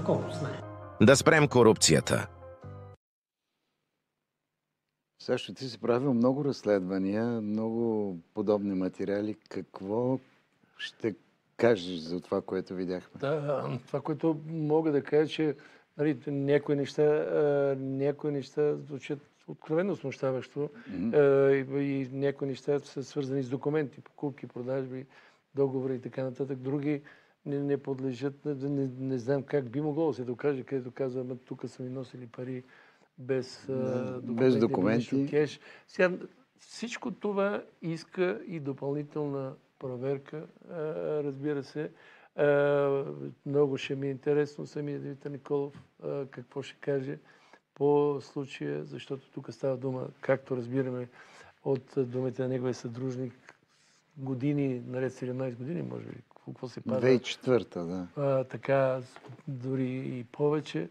доколкото знае. Да спрем корупцията. Също ти си правил много разследвания, много подобни материали. Какво ще кажеш за това, което видяхме? Да, това, което мога да кажа, че нали, някои неща звучат откровено смущаващо и някои неща са свързани с документи, покупки, продажби, договори и така нататък. Други не подлежат, не знам как би могло да се докаже, където казва, тук са ми носили пари без документи. Кеш. Сега, всичко това иска и допълнителна проверка, разбира се. Много ще ми е интересно самия Димитър Николов какво ще каже по случая, защото тук става дума, както разбираме от думите на неговия съдружник, години, наред 17 години, може би, какво се пада. 2004-та, да. Така, дори и повече.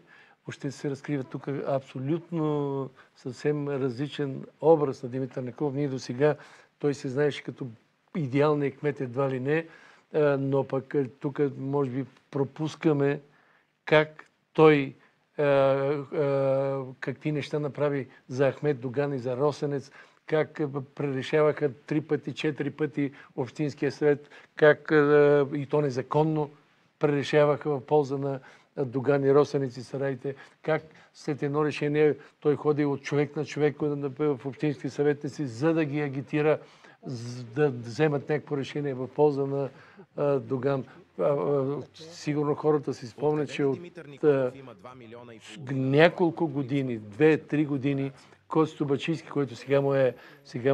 Още се разкрива тук абсолютно съвсем различен образ на Димитър Николов. Ние до сега той се знаеше като идеалният кмет, едва ли не, но пък тук може би пропускаме как той какви неща направи за Ахмед Доган и за Росенец, как пререшаваха 3 пъти, 4 пъти Общинския съвет, как и то незаконно пререшаваха в полза на Доган и Росенец и Сараите, как след едно решение той ходи от човек на човек в Общински съветници, за да ги агитира да вземат някакво решение в полза на Доган. Сигурно хората си спомнят, че от няколко години, 2-3 години, Косто Бачийски, който сега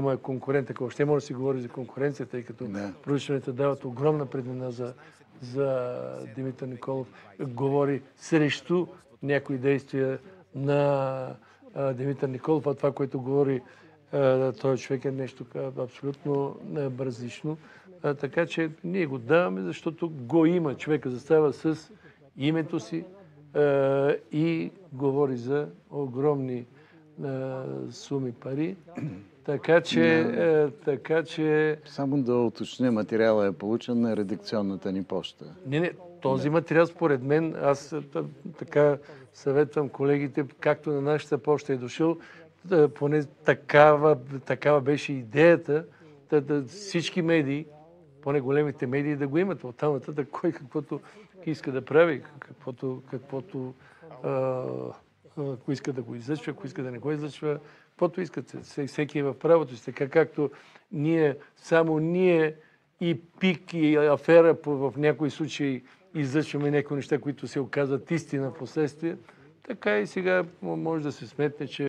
му е конкурент, ако въобще може да се говори за конкуренция, тъй като проучванията дават огромна преднина за Димитър Николов, говори срещу някои действия на Димитър Николов, а това, което говори този човек е нещо абсолютно различно. Така че ние го даваме, защото го има. Човека застава с името си и говори за огромни суми пари. Така че... Само да уточня, материала е получен на редакционната ни поща. Не, този материал според мен, аз така съветвам колегите, както на нашата поща е дошъл, поне такава беше идеята, всички медии, поне големите медии да го имат. Оттам нататък кой каквото иска да прави, каквото ако иска да го излъчва, ако иска да не го излъчва, каквото искат. Всеки е в правото си, така както само ние и ПИК и афера в някои случаи излъчваме някои неща, които се оказват истина в последствие, така и сега може да се сметне, че